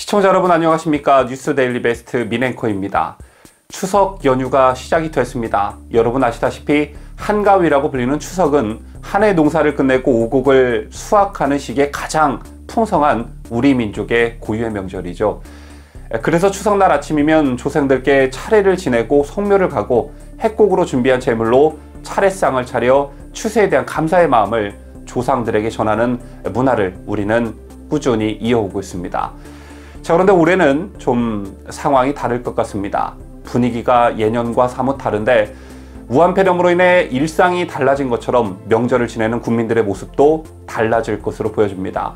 시청자 여러분 안녕하십니까? 뉴스 데일리 베스트 민앵커입니다. 추석 연휴가 시작이 됐습니다. 여러분 아시다시피 한가위라고 불리는 추석은 한 해 농사를 끝내고 오곡을 수확하는 시기에 가장 풍성한 우리 민족의 고유의 명절이죠. 그래서 추석날 아침이면 조상들께 차례를 지내고 성묘를 가고 핵곡으로 준비한 제물로 차례상을 차려 추세에 대한 감사의 마음을 조상들에게 전하는 문화를 우리는 꾸준히 이어오고 있습니다. 자, 그런데 올해는 좀 상황이 다를 것 같습니다. 분위기가 예년과 사뭇 다른데 무한폐렴으로 인해 일상이 달라진 것처럼 명절을 지내는 국민들의 모습도 달라질 것으로 보여집니다.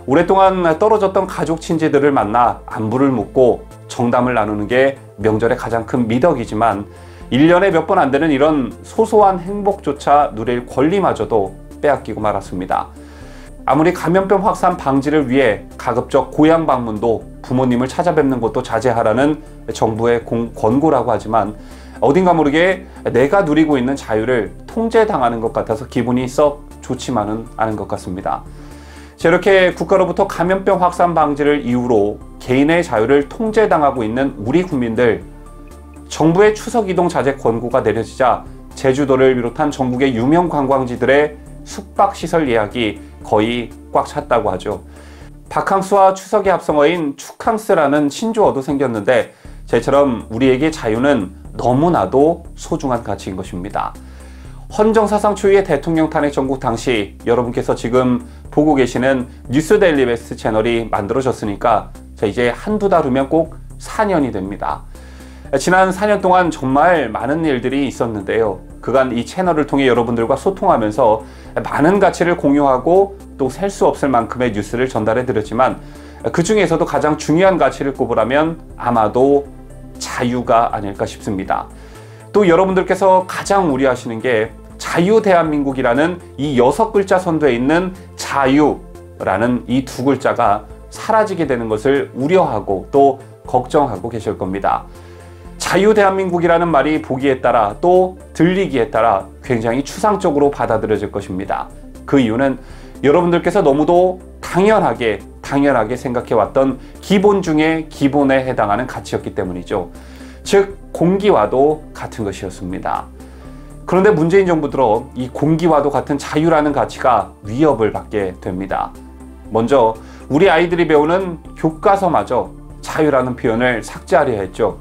오랫동안 떨어졌던 가족 친지들을 만나 안부를 묻고 정담을 나누는 게 명절의 가장 큰 미덕이지만 1년에 몇 번 안 되는 이런 소소한 행복조차 누릴 권리마저도 빼앗기고 말았습니다. 아무리 감염병 확산 방지를 위해 가급적 고향 방문도 부모님을 찾아뵙는 것도 자제하라는 정부의 권고라고 하지만 어딘가 모르게 내가 누리고 있는 자유를 통제당하는 것 같아서 기분이 썩 좋지만은 않은 것 같습니다. 이렇게 국가로부터 감염병 확산 방지를 이유로 개인의 자유를 통제당하고 있는 우리 국민들, 정부의 추석 이동 자제 권고가 내려지자 제주도를 비롯한 전국의 유명 관광지들의 숙박시설 예약이 거의 꽉 찼다고 하죠. 바캉스와 추석의 합성어인 축캉스라는 신조어도 생겼는데 저처럼 우리에게 자유는 너무나도 소중한 가치인 것입니다. 헌정사상 초유의 대통령 탄핵 정국 당시 여러분께서 지금 보고 계시는 뉴스 데일리 베스트 채널이 만들어졌으니까 이제 한두 달 후면 꼭 4년이 됩니다. 지난 4년 동안 정말 많은 일들이 있었는데요. 그간 이 채널을 통해 여러분들과 소통하면서 많은 가치를 공유하고 또 셀 수 없을 만큼의 뉴스를 전달해 드렸지만 그 중에서도 가장 중요한 가치를 꼽으라면 아마도 자유가 아닐까 싶습니다. 또 여러분들께서 가장 우려하시는 게 자유 대한민국이라는 이 6글자 선두에 있는 자유라는 이 2글자가 사라지게 되는 것을 우려하고 또 걱정하고 계실 겁니다. 자유 대한민국이라는 말이 보기에 따라 또 들리기에 따라 굉장히 추상적으로 받아들여질 것입니다. 그 이유는 여러분들께서 너무도 당연하게 생각해왔던 기본 중에 기본에 해당하는 가치였기 때문이죠. 즉 공기와도 같은 것이었습니다. 그런데 문재인 정부 들어 이 공기와도 같은 자유라는 가치가 위협을 받게 됩니다. 먼저 우리 아이들이 배우는 교과서마저 자유라는 표현을 삭제하려 했죠.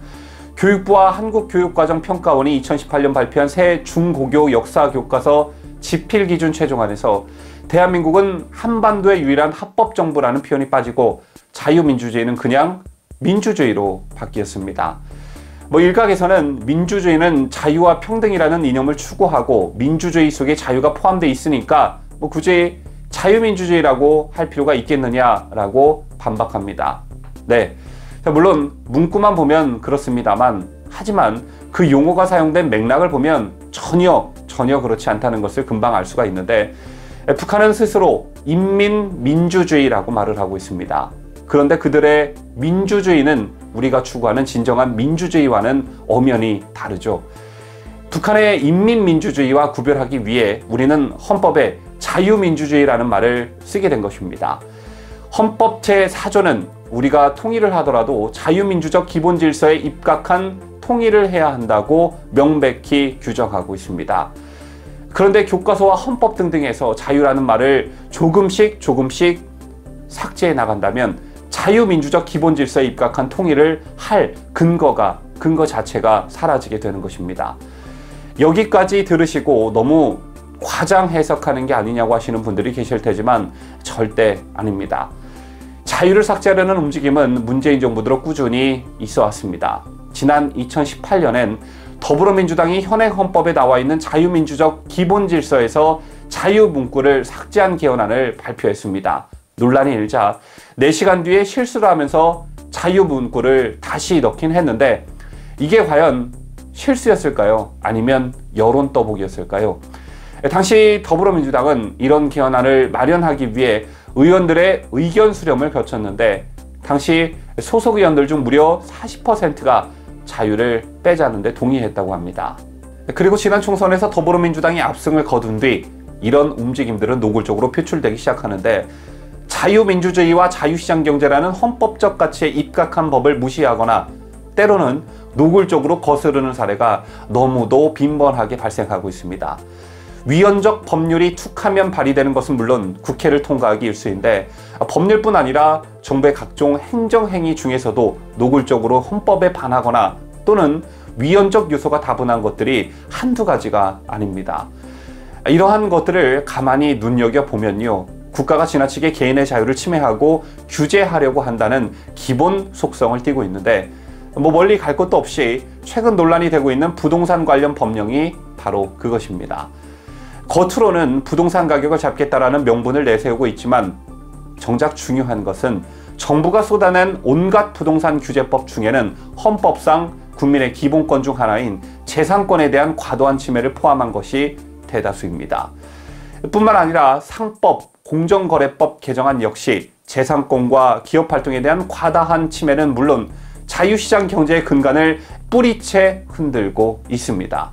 교육부와 한국교육과정평가원이 2018년 발표한 새 중고교 역사교과서 지필기준 최종안에서 대한민국은 한반도의 유일한 합법정부라는 표현이 빠지고 자유민주주의는 그냥 민주주의로 바뀌었습니다. 일각에서는 민주주의는 자유와 평등이라는 이념을 추구하고 민주주의 속에 자유가 포함되어 있으니까 굳이 자유민주주의라고 할 필요가 있겠느냐라고 반박합니다. 네, 물론 문구만 보면 그렇습니다만 하지만 그 용어가 사용된 맥락을 보면 전혀 그렇지 않다는 것을 금방 알 수가 있는데 북한은 스스로 인민민주주의라고 말을 하고 있습니다. 그런데 그들의 민주주의는 우리가 추구하는 진정한 민주주의와는 엄연히 다르죠. 북한의 인민민주주의와 구별하기 위해 우리는 헌법에 자유민주주의라는 말을 쓰게 된 것입니다. 헌법 제4조는 우리가 통일을 하더라도 자유민주적 기본질서에 입각한 통일을 해야 한다고 명백히 규정하고 있습니다. 그런데 교과서와 헌법 등등에서 자유라는 말을 조금씩 삭제해 나간다면 자유민주적 기본질서에 입각한 통일을 할 근거 자체가 사라지게 되는 것입니다. 여기까지 들으시고 너무 과장 해석하는 게 아니냐고 하시는 분들이 계실 테지만 절대 아닙니다. 자유를 삭제하려는 움직임은 문재인 정부 들어 꾸준히 있어 왔습니다. 지난 2018년엔 더불어민주당이 현행 헌법에 나와 있는 자유민주적 기본질서에서 자유 문구를 삭제한 개헌안을 발표했습니다. 논란이 일자 4시간 뒤에 실수를 하면서 자유 문구를 다시 넣긴 했는데 이게 과연 실수였을까요? 아니면 여론 떠보기였을까요? 당시 더불어민주당은 이런 개헌안을 마련하기 위해 의원들의 의견 수렴을 거쳤는데 당시 소속 의원들 중 무려 40%가 자유를 빼자는 데 동의했다고 합니다. 그리고 지난 총선에서 더불어민주당이 압승을 거둔 뒤 이런 움직임들은 노골적으로 표출되기 시작하는데 자유민주주의와 자유시장 경제라는 헌법적 가치에 입각한 법을 무시하거나 때로는 노골적으로 거스르는 사례가 너무도 빈번하게 발생하고 있습니다. 위헌적 법률이 툭하면 발의되는 것은 물론 국회를 통과하기 일쑤인데 법률뿐 아니라 정부의 각종 행정행위 중에서도 노골적으로 헌법에 반하거나 또는 위헌적 요소가 다분한 것들이 한두 가지가 아닙니다. 이러한 것들을 가만히 눈여겨보면요, 국가가 지나치게 개인의 자유를 침해하고 규제하려고 한다는 기본 속성을 띠고 있는데 멀리 갈 것도 없이 최근 논란이 되고 있는 부동산 관련 법령이 바로 그것입니다. 겉으로는 부동산 가격을 잡겠다라는 명분을 내세우고 있지만 정작 중요한 것은 정부가 쏟아낸 온갖 부동산 규제법 중에는 헌법상 국민의 기본권 중 하나인 재산권에 대한 과도한 침해를 포함한 것이 대다수입니다. 뿐만 아니라 상법, 공정거래법 개정안 역시 재산권과 기업활동에 대한 과다한 침해는 물론 자유시장 경제의 근간을 뿌리채 흔들고 있습니다.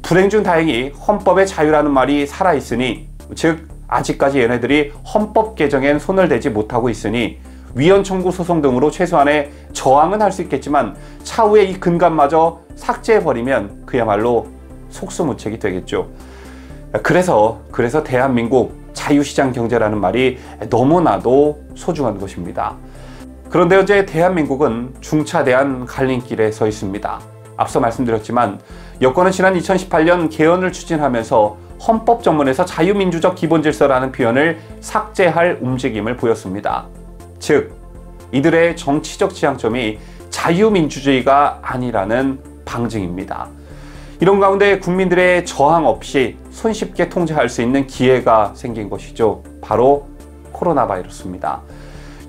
불행 중 다행히 헌법의 자유라는 말이 살아있으니, 즉 아직까지 얘네들이 헌법 개정엔 손을 대지 못하고 있으니 위헌 청구 소송 등으로 최소한의 저항은 할 수 있겠지만 차후에 이 근간마저 삭제해버리면 그야말로 속수무책이 되겠죠. 그래서 대한민국 자유시장 경제라는 말이 너무나도 소중한 것입니다. 그런데 현재 대한민국은 중차대한 갈림길에 서 있습니다. 앞서 말씀드렸지만 여권은 지난 2018년 개헌을 추진하면서 헌법 전문에서 자유민주적 기본질서라는 표현을 삭제할 움직임을 보였습니다. 즉, 이들의 정치적 지향점이 자유민주주의가 아니라는 방증입니다. 이런 가운데 국민들의 저항 없이 손쉽게 통제할 수 있는 기회가 생긴 것이죠. 바로 코로나 바이러스입니다.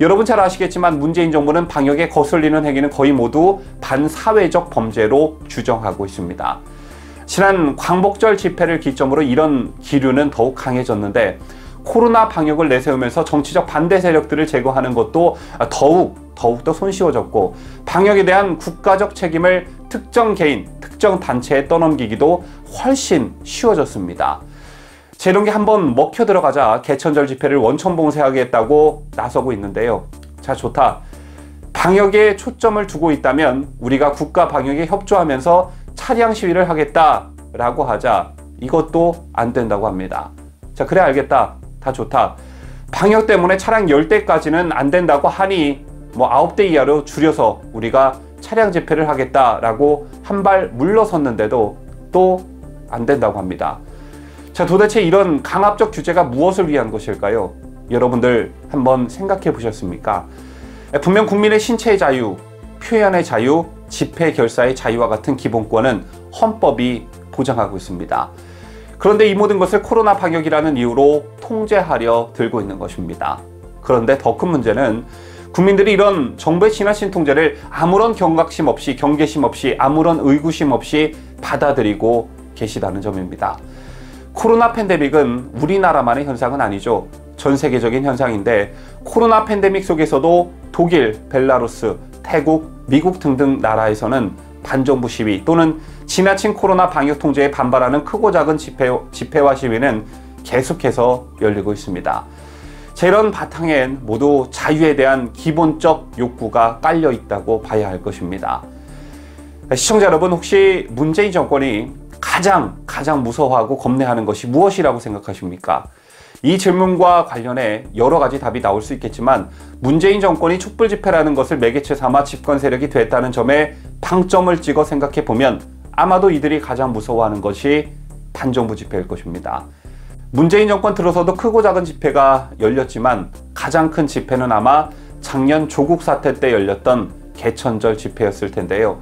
여러분 잘 아시겠지만 문재인 정부는 방역에 거슬리는 행위는 거의 모두 반사회적 범죄로 규정하고 있습니다. 지난 광복절 집회를 기점으로 이런 기류는 더욱 강해졌는데 코로나 방역을 내세우면서 정치적 반대 세력들을 제거하는 것도 더욱더 손쉬워졌고 방역에 대한 국가적 책임을 특정 개인, 특정 단체에 떠넘기기도 훨씬 쉬워졌습니다. 이런 게 한번 먹혀 들어가자 개천절 집회를 원천봉쇄하겠다고 나서고 있는데요. 자, 좋다. 방역에 초점을 두고 있다면 우리가 국가 방역에 협조하면서 차량 시위를 하겠다라고 하자 이것도 안 된다고 합니다. 자, 그래 알겠다. 다 좋다. 방역 때문에 차량 10대까지는 안 된다고 하니 9대 이하로 줄여서 우리가 차량 집회를 하겠다라고 한 발 물러섰는데도 또 안 된다고 합니다. 자, 도대체 이런 강압적 규제가 무엇을 위한 것일까요? 여러분들 한번 생각해 보셨습니까? 분명 국민의 신체의 자유, 표현의 자유, 집회 결사의 자유와 같은 기본권은 헌법이 보장하고 있습니다. 그런데 이 모든 것을 코로나 방역이라는 이유로 통제하려 들고 있는 것입니다. 그런데 더 큰 문제는 국민들이 이런 정부의 지나친 통제를 아무런 경각심 없이, 경계심 없이, 아무런 의구심 없이 받아들이고 계시다는 점입니다. 코로나 팬데믹은 우리나라만의 현상은 아니죠. 전 세계적인 현상인데 코로나 팬데믹 속에서도 독일, 벨라루스, 태국, 미국 등등 나라에서는 반정부 시위 또는 지나친 코로나 방역 통제에 반발하는 크고 작은 집회와 시위는 계속해서 열리고 있습니다. 이런 바탕엔 모두 자유에 대한 기본적 욕구가 깔려 있다고 봐야 할 것입니다. 시청자 여러분, 혹시 문재인 정권이 가장 무서워하고 겁내하는 것이 무엇이라고 생각하십니까? 이 질문과 관련해 여러 가지 답이 나올 수 있겠지만 문재인 정권이 촛불 집회라는 것을 매개체 삼아 집권 세력이 됐다는 점에 방점을 찍어 생각해 보면 아마도 이들이 가장 무서워하는 것이 반정부 집회일 것입니다. 문재인 정권 들어서도 크고 작은 집회가 열렸지만 가장 큰 집회는 아마 작년 조국 사태 때 열렸던 개천절 집회였을 텐데요.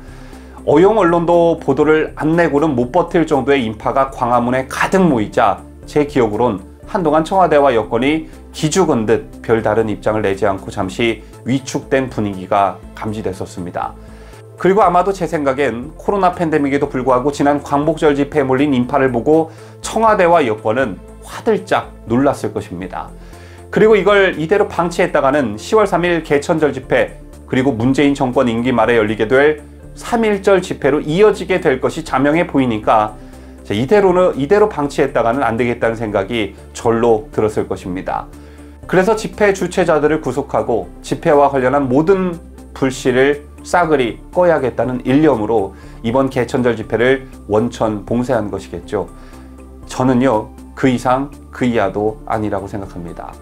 어용 언론도 보도를 안 내고는 못 버틸 정도의 인파가 광화문에 가득 모이자 제 기억으론 한동안 청와대와 여권이 기죽은 듯 별다른 입장을 내지 않고 잠시 위축된 분위기가 감지됐었습니다. 그리고 아마도 제 생각엔 코로나 팬데믹에도 불구하고 지난 광복절 집회에 몰린 인파를 보고 청와대와 여권은 화들짝 놀랐을 것입니다. 그리고 이걸 이대로 방치했다가는 10월 3일 개천절 집회 그리고 문재인 정권 임기 말에 열리게 될 3.1절 집회로 이어지게 될 것이 자명해 보이니까 이대로 방치했다가는 안 되겠다는 생각이 절로 들었을 것입니다. 그래서 집회 주최자들을 구속하고 집회와 관련한 모든 불씨를 싸그리 꺼야겠다는 일념으로 이번 개천절 집회를 원천 봉쇄한 것이겠죠. 저는요, 그 이상 그 이하도 아니라고 생각합니다.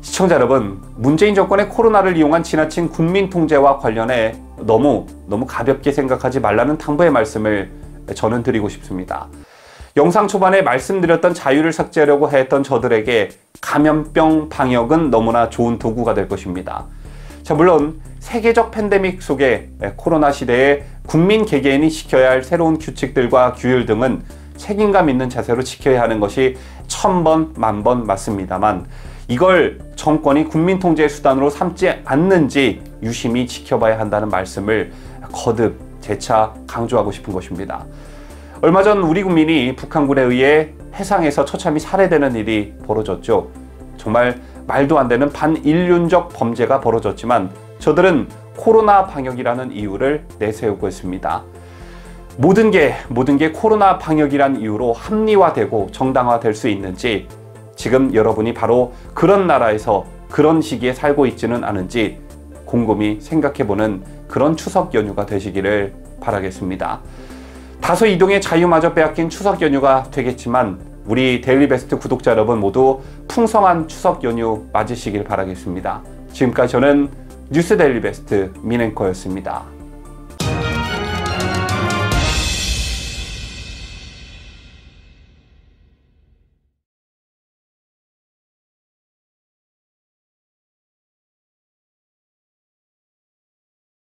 시청자 여러분, 문재인 정권의 코로나를 이용한 지나친 국민 통제와 관련해 너무 가볍게 생각하지 말라는 당부의 말씀을 저는 드리고 싶습니다. 영상 초반에 말씀드렸던 자유를 삭제하려고 했던 저들에게 감염병 방역은 너무나 좋은 도구가 될 것입니다. 자, 물론 세계적 팬데믹 속에 코로나 시대에 국민 개개인이 지켜야 할 새로운 규칙들과 규율 등은 책임감 있는 자세로 지켜야 하는 것이 1000번, 만번 맞습니다만 이걸 정권이 국민 통제의 수단으로 삼지 않는지 유심히 지켜봐야 한다는 말씀을 거듭 재차 강조하고 싶은 것입니다. 얼마 전 우리 국민이 북한군에 의해 해상에서 처참히 살해되는 일이 벌어졌죠. 정말 말도 안 되는 반인륜적 범죄가 벌어졌지만 저들은 코로나 방역이라는 이유를 내세우고 있습니다. 모든 게 코로나 방역이란 이유로 합리화되고 정당화될 수 있는지, 지금 여러분이 바로 그런 나라에서 그런 시기에 살고 있지는 않은지 곰곰이 생각해보는 그런 추석 연휴가 되시기를 바라겠습니다. 다소 이동의 자유마저 빼앗긴 추석 연휴가 되겠지만 우리 데일리베스트 구독자 여러분 모두 풍성한 추석 연휴 맞으시길 바라겠습니다. 지금까지 저는 뉴스 데일리베스트 민앵커였습니다.